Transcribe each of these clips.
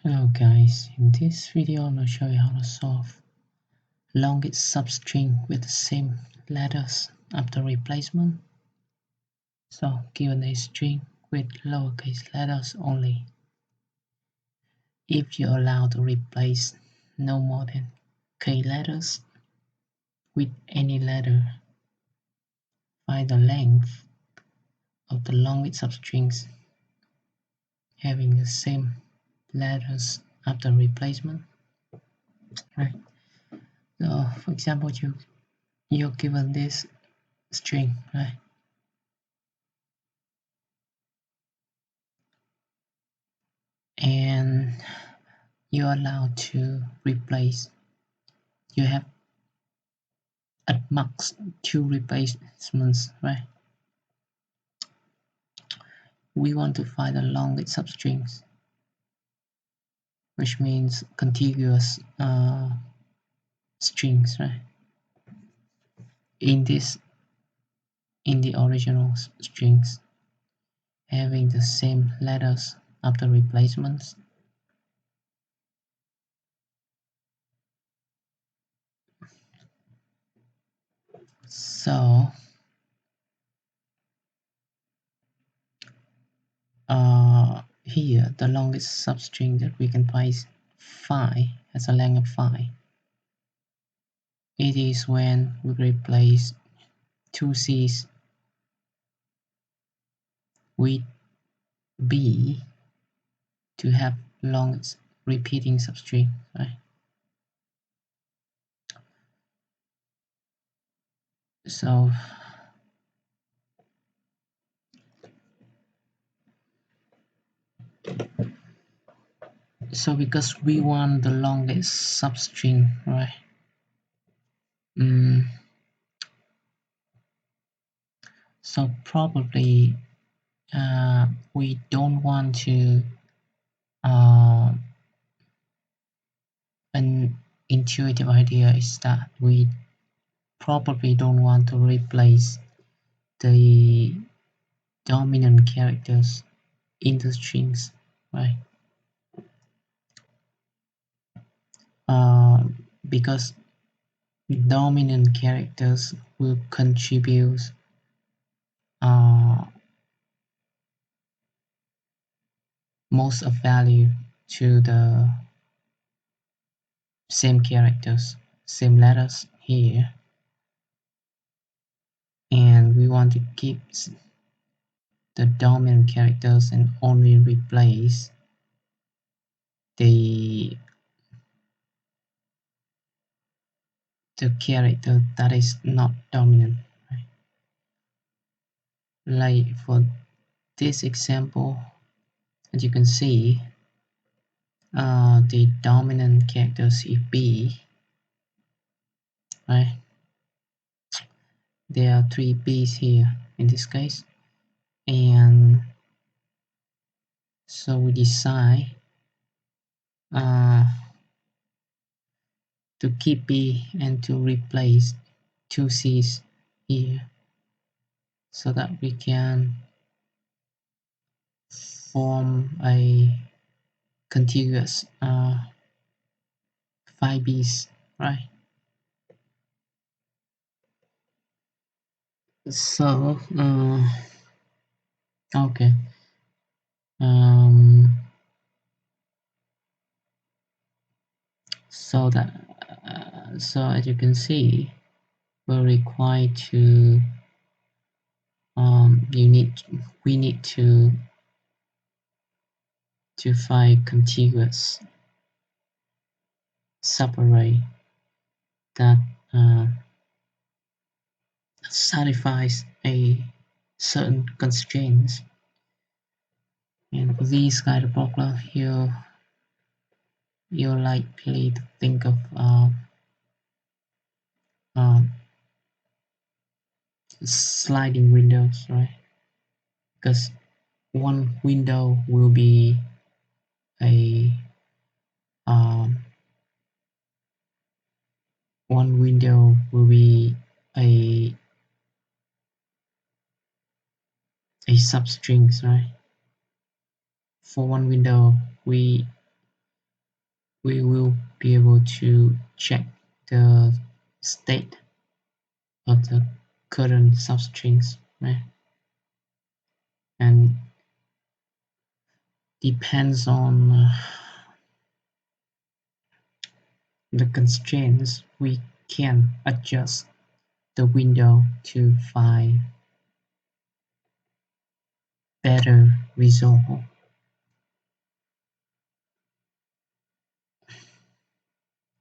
Hello guys, in this video I'm going to show you how to solve longest substring with the same letters after replacement. So given a string with lowercase letters only, if you're allowed to replace no more than k letters with any letter, find the length of the longest substrings having the same letters after replacement. Right. So for example, you're given this string, right? And you're allowed to replace. You have at max 2 replacements, right? We want to find the longest substrings, which means contiguous strings, right? In this, in the original strings, having the same letters after replacements. So here the longest substring that we can find is 5, has a length of 5. It is when we replace two C's with B to have longest repeating substring, right? So because we want the longest substring, right? Mm, so probably we don't want to an intuitive idea is that we probably don't want to replace the dominant characters in the strings, right? Because dominant characters will contribute uh, most of value to the same characters, same letters here, and we want to keep the dominant characters and only replace the character that is not dominant. Right? Like for this example, as you can see, the dominant characters is B, right? There are 3 B's here in this case, and so we decide uh, to keep B and to replace 2 C's here so that we can form a contiguous 5 B's, right? So okay, um, so that so as you can see, we're required to you need we need to find contiguous subarray that satisfies a certain constraints. And for these kind of problem, you're likely to think of um, sliding windows, right? Because one window will be a um, one window will be a substrings, right? For one window, we we will be able to check the state of the current substrings, right? And depends on the constraints, we can adjust the window to find better result,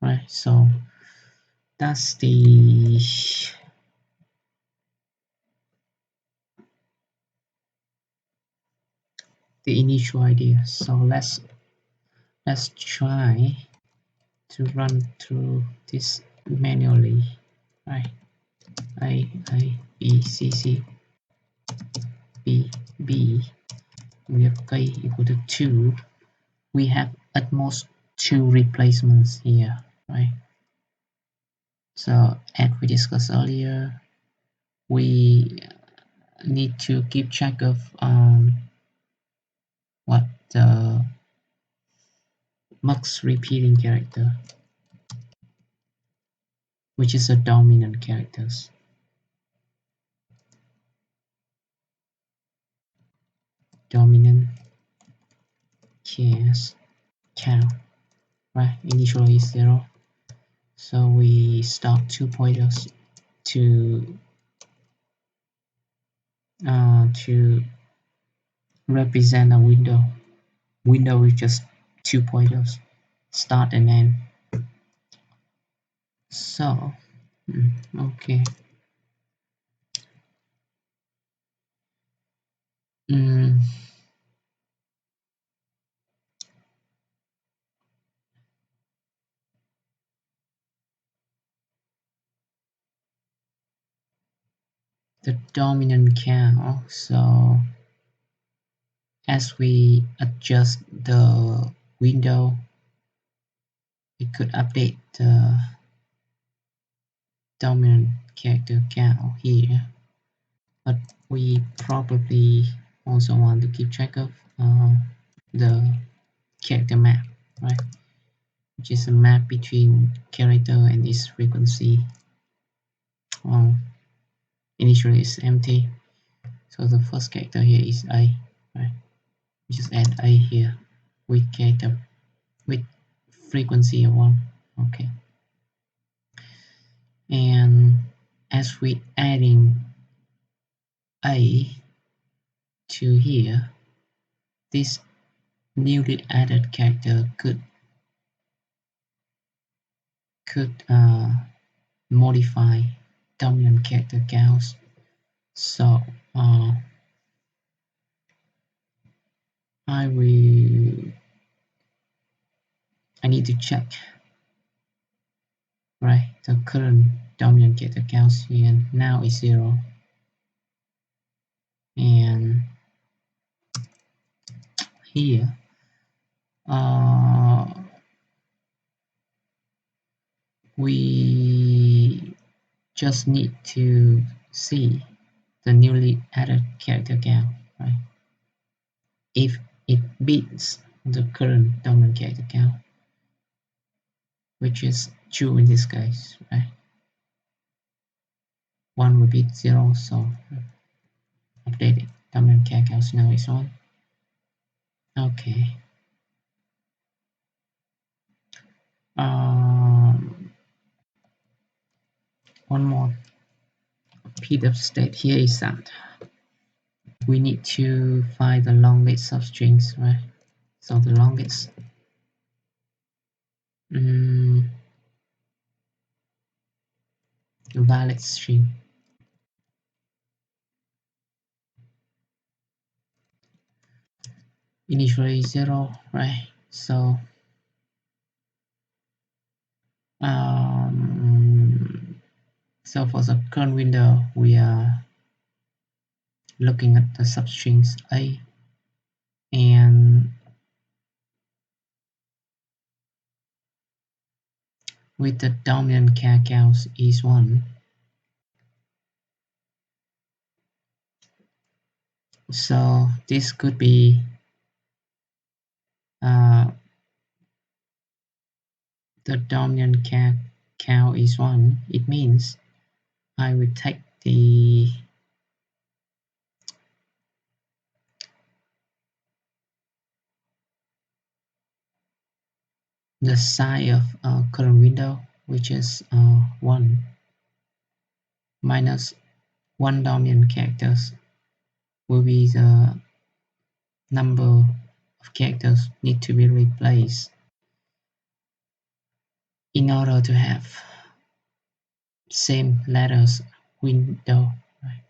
right? So that's the initial idea. So let's try to run through this manually, right? A B C C B B. We have k equal to 2. We have at most 2 replacements here, right? So as we discussed earlier, we need to keep track of what the mux repeating character, which is a dominant characters. Dominant case count, right? Initially is 0. So we start 2 pointers to represent a window. Window with just 2 pointers, start and end. So, okay. Mm, the dominant count. So as we adjust the window, we could update the dominant character count here, but we probably also want to keep track of the character map, right? Which is a map between character and its frequency. Well, initially it's empty, so the first character here is I, right? We just add I here with character with frequency of 1. Okay. And as we adding A to here, this newly added character could modify dominant character counts. So I need to check, right? The current dominant character counts here now is 0, and here uh, we just need to see the newly added character count, right? If it beats the current dominant character count, which is true in this case, right? 1 will beat 0, so update it. Dominant character count now is 1. Okay. One more bit of state here is that we need to find the longest substrings, right? So the longest valid string initially 0, right? So so for the current window, we are looking at the substrings A, and with the dominant character count is 1. So this could be the dominant count is 1, it means I will take the size of current window, which is 1, minus 1 dominant characters will be the number of characters need to be replaced in order to have same letters window. Right?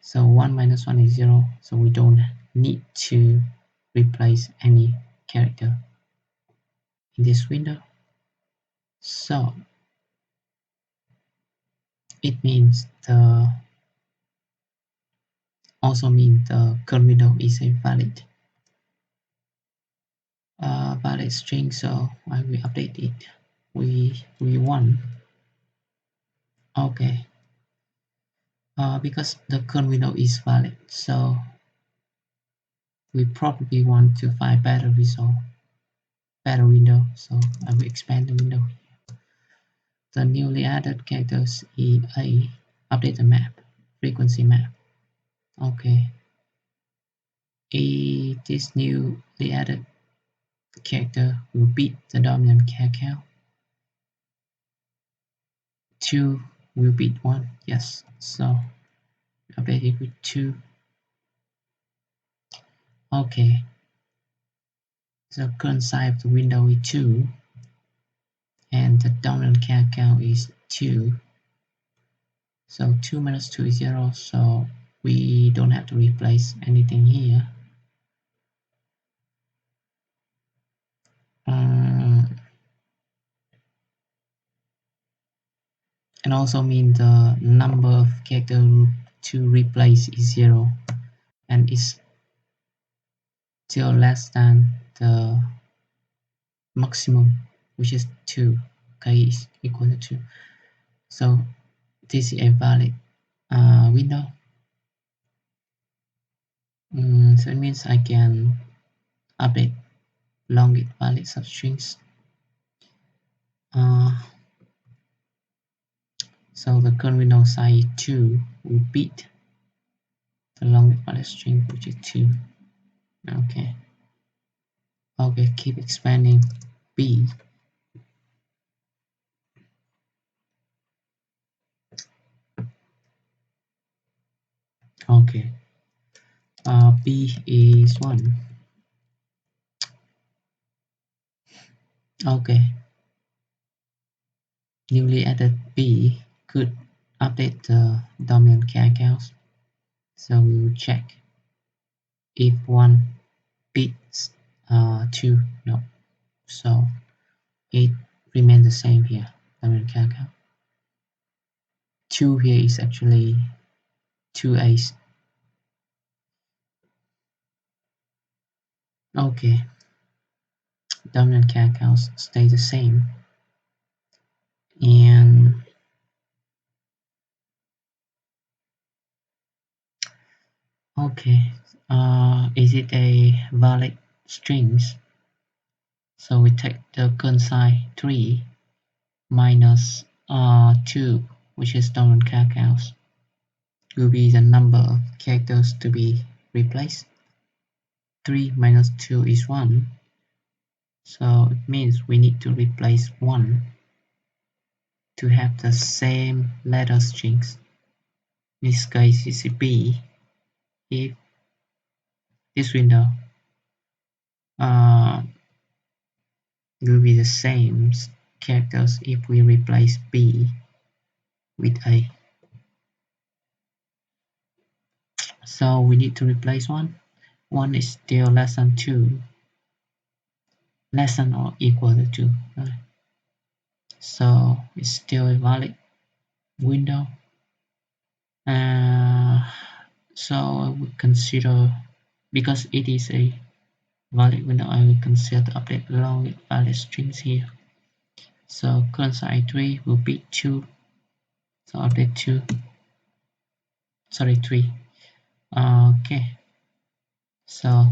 So 1 minus 1 is 0, so we don't need to replace any character in this window. So it means also means the current window is a valid string, so I will update it. We want, okay, because the current window is valid, so we probably want to find better result, better window. So I will expand the window. The newly added characters in A, update the map, frequency map. Okay, this newly added character will beat the dominant character. 2 will beat 1, yes. So update it with 2. Okay, so current size of the window is 2, and the dominant character is 2. So 2 minus 2 is 0, so we don't have to replace anything here. And also mean the number of characters to replace is 0, and it's still less than the maximum, which is 2. K is equal to 2. So this is a valid window. So it means I can update long valid substrings. So the current window size 2 will beat the long valid string, which is 2. Okay. Okay, keep expanding B. Okay. B is 1. Okay. Newly added B could update the dominant characters. So we will check if 1 beats 2. No. So it remains the same here. Dominant character. 2 here is actually 2 A's. Okay. Dominant characters stay the same. And okay, is it a valid strings? So we take the current size 3 minus 2, which is dominant characters, will be the number of characters to be replaced. 3 minus 2 is 1, so it means we need to replace 1 to have the same letter strings. In this case, it's B. If this window will be the same characters if we replace B with A. So we need to replace 1. 1 is still less than 2, less than or equal to 2. Right? So it's still a valid window. So I would consider, because it is a valid window, I will consider to update along with valid strings here. So current size 3 will be 2. So update 2. Sorry, 3. Okay. So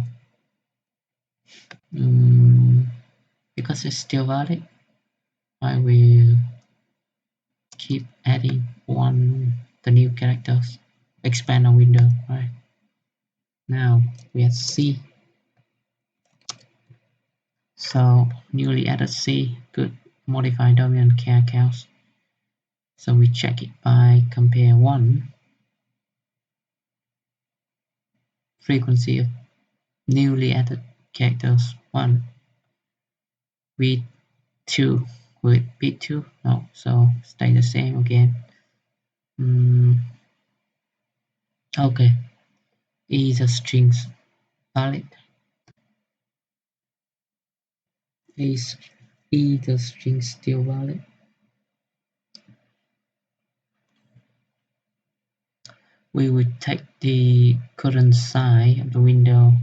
because it's still valid, I will keep adding the new characters. Expand our window. Right now we at C. So newly added C could modify dominant char counts. So we check it by compare one frequency of newly added characters one with two with bit two. No, so stay the same again. Okay, is a strings valid. Is the string still valid? We would take the current size of the window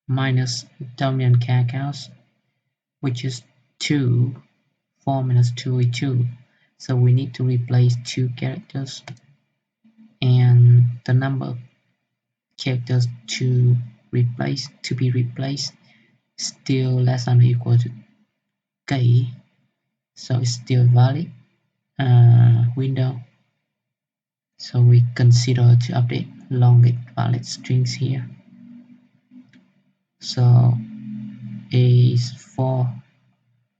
minus dominant char counts, which is 2. 4 minus 2 is 2. So we need to replace 2 characters, and the number of characters to be replaced still less than or equal to k, so it's still valid window. So we consider to update long valid strings here. So is 4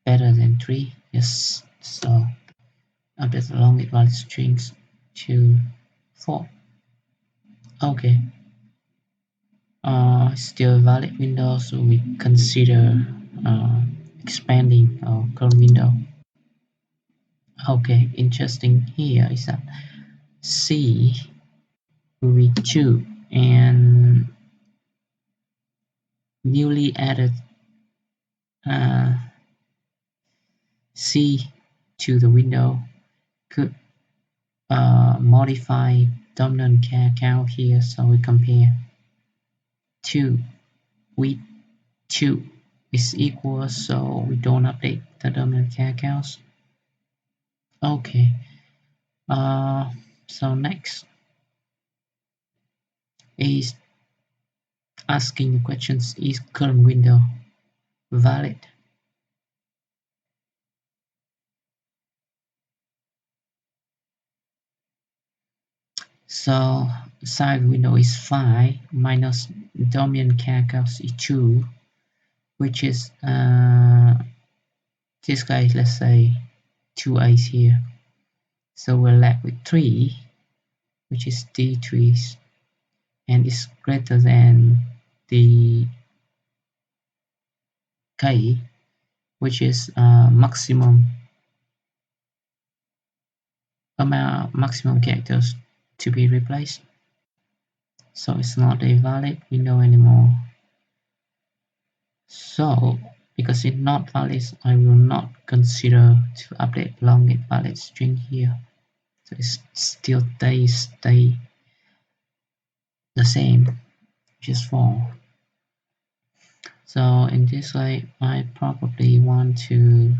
better than 3? Yes. So update the long valid strings to 4. Okay. Still valid window, so we consider expanding our current window. Okay, interesting here is that C will be 2 and newly added uh, C to the window could modify dominant char count here, so we compare 2 with 2 is equal, so we don't update the dominant char counts. Okay, so next is asking the questions, is current window valid? So side window is 5 minus dominant char count is 2, which is this guy, let's say 2 A's here. So we're left with 3, which is D3, and is greater than the K, which is maximum characters to be replaced. So it's not a valid window anymore. So because it's not valid, I will not consider to update long valid string here. So it still stay the same, which is 4. So in this way, I probably want to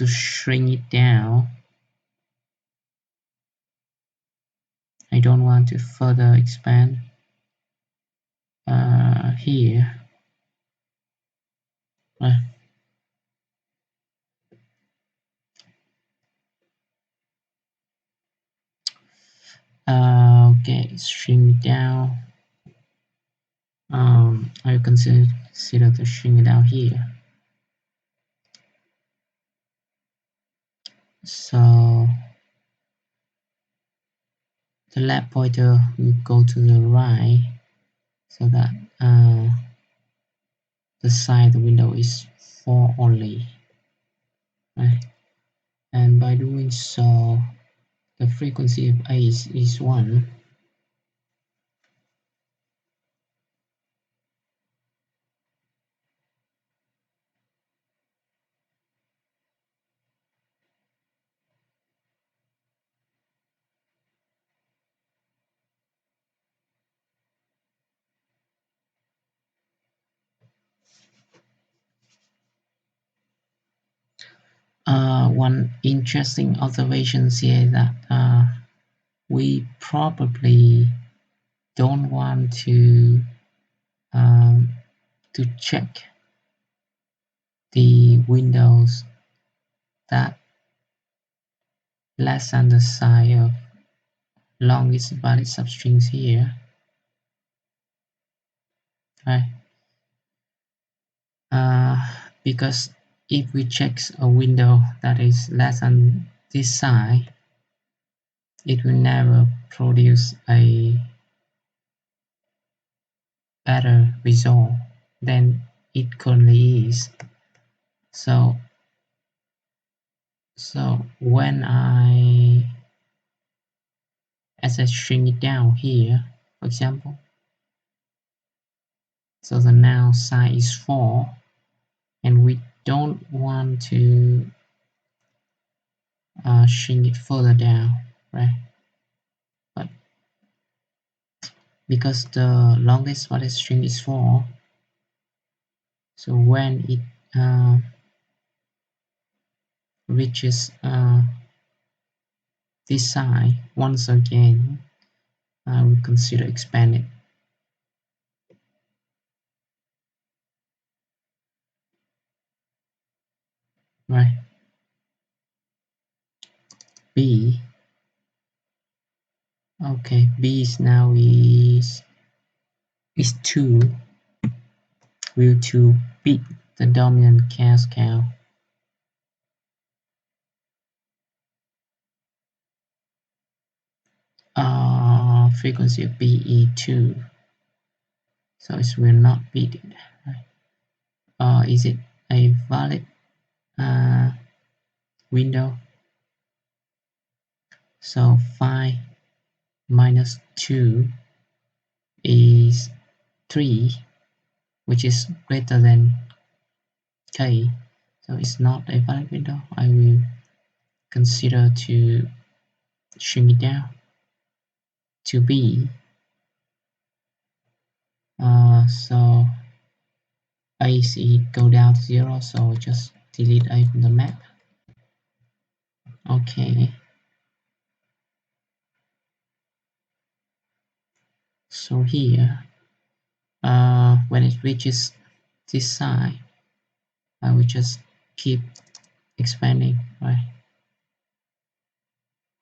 shrink it down. I don't want to further expand here. Okay, shrink down. I will consider to shrink it down here. So the left pointer will go to the right, so that the size of the window is 4 only. Right? And by doing so, the frequency of A is 1. One interesting observation here is that we probably don't want um, to check the windows that less than the size of longest valid substrings here, right? Uh, because if we check a window that is less than this size, it will never produce a better result than it currently is. So, when as I shrink it down here, for example, so the now size is 4, and we don't want to shrink it further down, right? But because the longest valid string is 4, so when it reaches this size, once again, we consider expanding, right? B, okay, B is now is 2, will to beat the dominant cash cow. Frequency of BE2, so it will not beat it, right? Is it a valid window? So 5 minus 2 is 3, which is greater than K, so it's not a valid window. I will consider to shrink it down to B. So AC go down to 0, so just delete A from the map. Okay. So here, when it reaches this side, I will just keep expanding, right?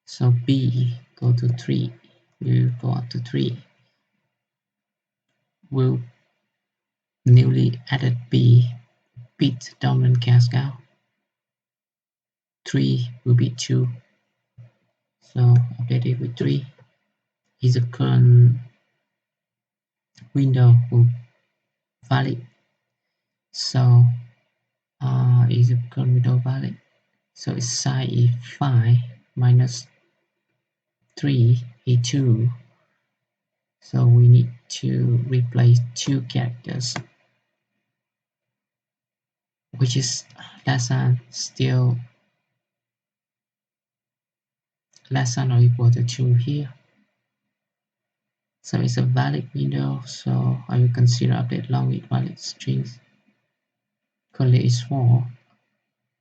So B go to 3, will go up to 3. Will newly added B beat dominant cascade? 3 will be 2. So update it with 3. Is the current window will valid? So is the current window valid? So its size is 5 minus 3 is 2. So we need to replace 2 characters, which is less than, still less than or equal to 2 here. So it's a valid window, so I will consider update long with valid strings. Currently is 4,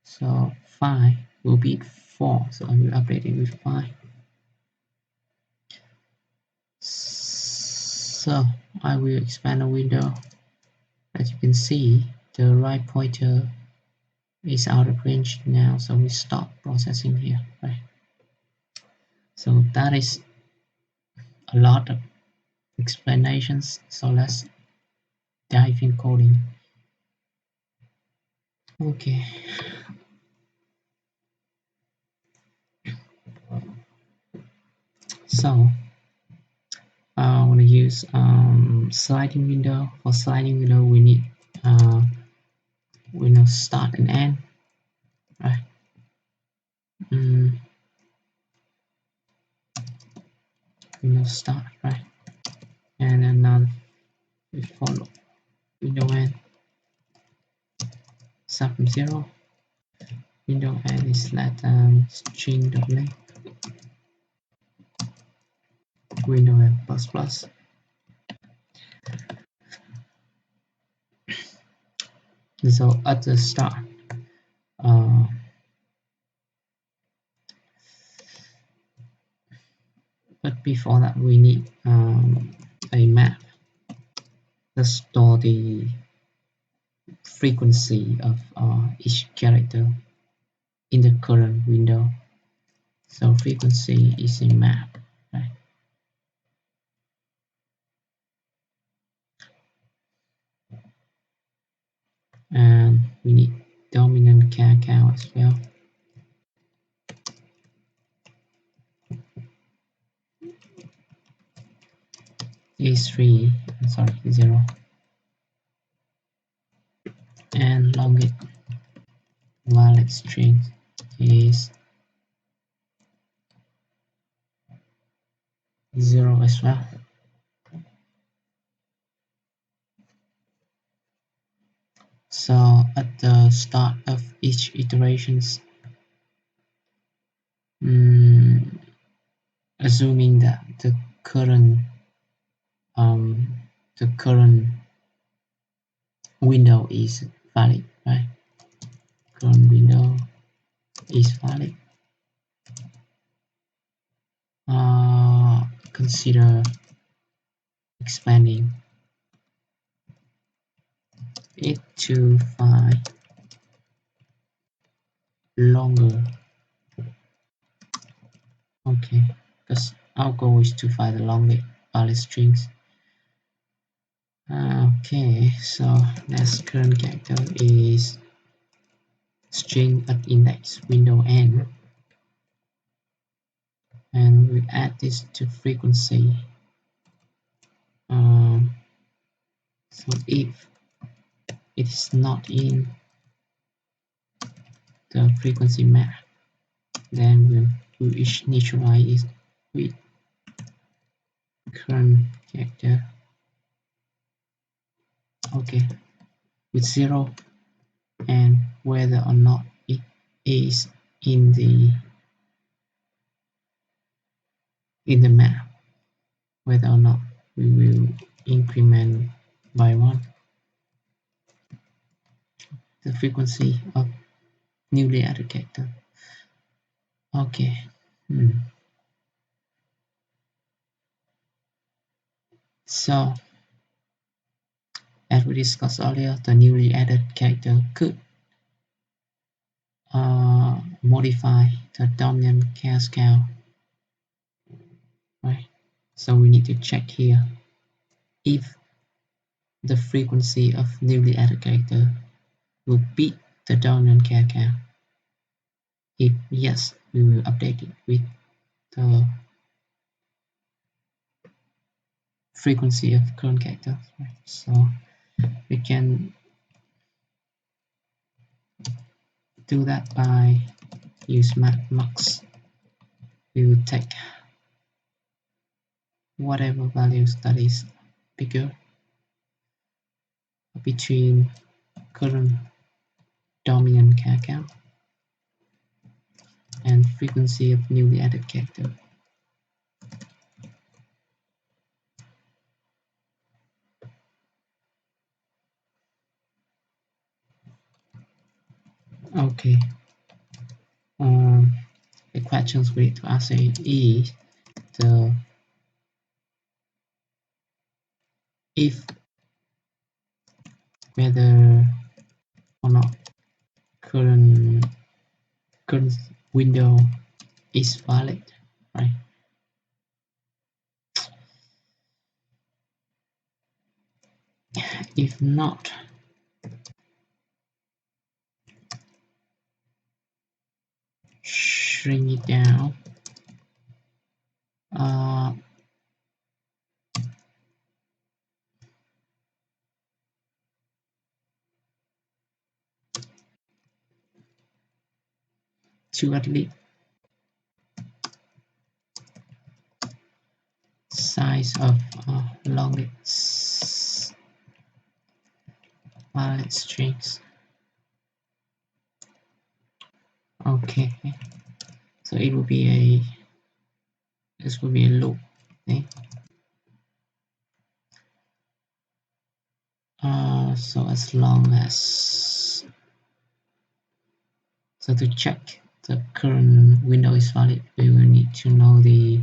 so 5 will be 4, so I will update it with 5. So I will expand the window. As you can see, the right pointer is out of range now, so we stop processing here, right? So that is a lot of explanations, so let's dive in coding. Okay. So I want to use sliding window. For sliding window, we need window start and end, right? Window start, right? And another we follow window end start from 0. Window end is let string dot length window end plus plus. So at the start, but before that we need a map. Let's store the frequency of each character in the current window. So frequency is a map, right? And we need dominant char count as well. Is 3, sorry, 0. And longit valid string is 0 as well. So at the start of each iterations, mm, assuming that um, the current window is valid, right? Current window is valid. Consider expanding it to find longer. Okay, because our goal is to find the longest valid strings. Okay, so next current character is string at index window n, and we add this to frequency. So if it is not in the frequency map, then we initialize it with current character. Okay, with 0, and whether or not it is in the map, whether or not we will increment by 1 the frequency of newly added character. Okay. So as we discussed earlier, the newly added character could modify the dominant char scale, right? So we need to check here if the frequency of newly added character will beat the dominant char count. If yes, we will update it with the frequency of current character. Right? So we can do that by use max. We will take whatever values that is bigger between current dominant char count and frequency of newly added character. Okay. The questions we need to answer is the if whether or not current window is valid, right? If not, shrink it down to at least size of longest valid strings. Okay, so it will be this will be a loop. Okay. So as long as to check the current window is valid, we will need to know the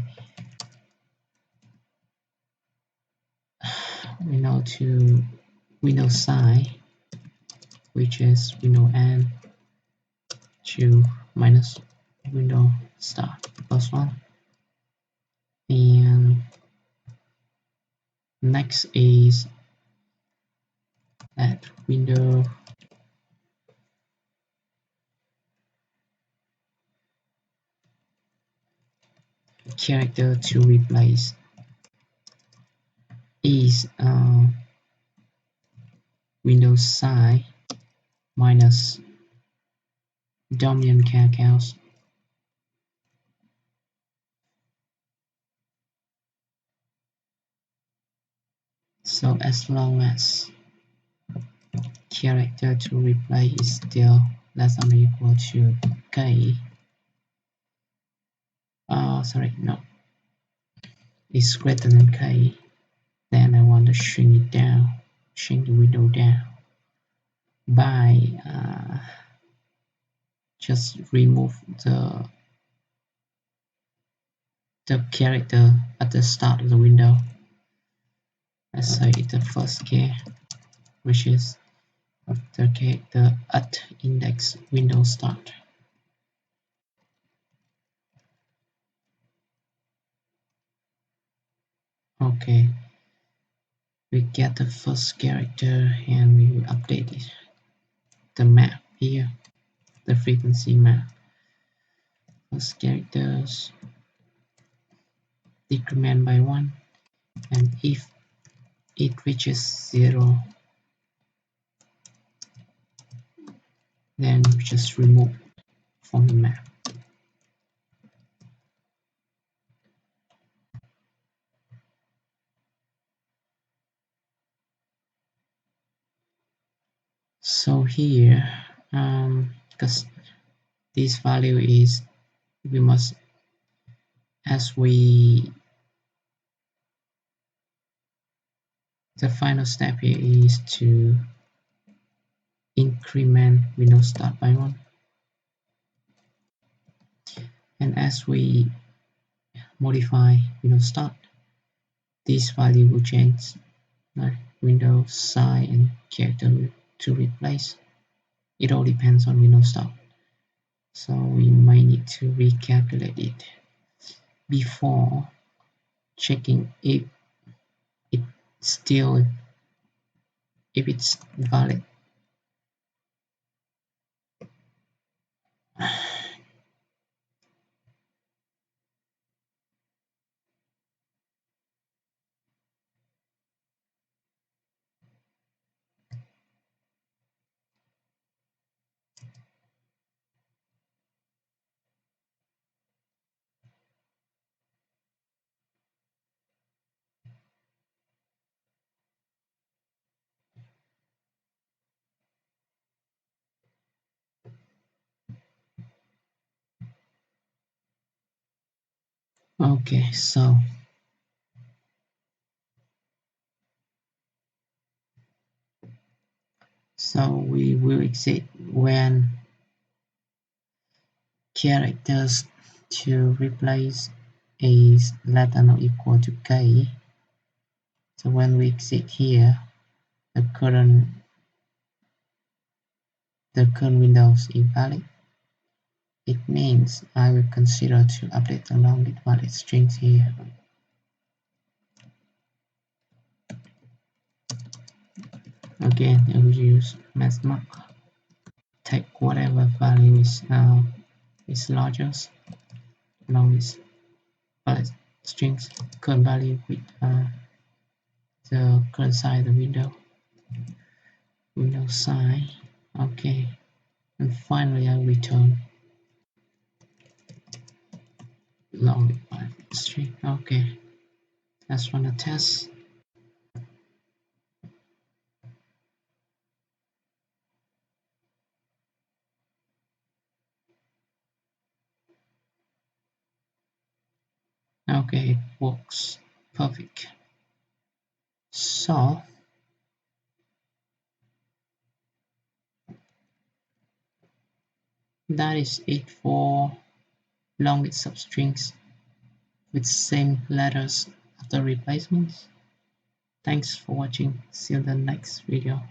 window size which is window n to minus window start plus 1. And next is add window character to replace is Windows size minus dominant characters. So as long as character to replace is still less than or equal to k, sorry, no, is greater than k, then I want to shrink it down, shrink the window down by just remove the character at the start of the window. Let's say the first k, which is the character at index window start. Okay, we get the first character and we will update it. The map here, the frequency map. First characters decrement by 1, and if it reaches 0, then we just remove from the map. So here, because this value is, we must, as we, the final step here is to increment window start by 1, and as we modify window start, this value will change, right? Window size and character to replace. It all depends on window start, so we might need to recalculate it before checking if it still, if it's valid. Okay, so we will exit when characters to replace is less than or equal to k. So when we exit here, the current windows is invalid. It means I will consider to update the long valid strings here. Again, I will use math mark. Take whatever value is largest along with valid strings current value with the current size of the window size. Okay, and finally I return long valid string. Okay, let's run a test. Okay, it works perfect. So that is it for long with substrings with same letters after replacements. Thanks for watching. See you in the next video.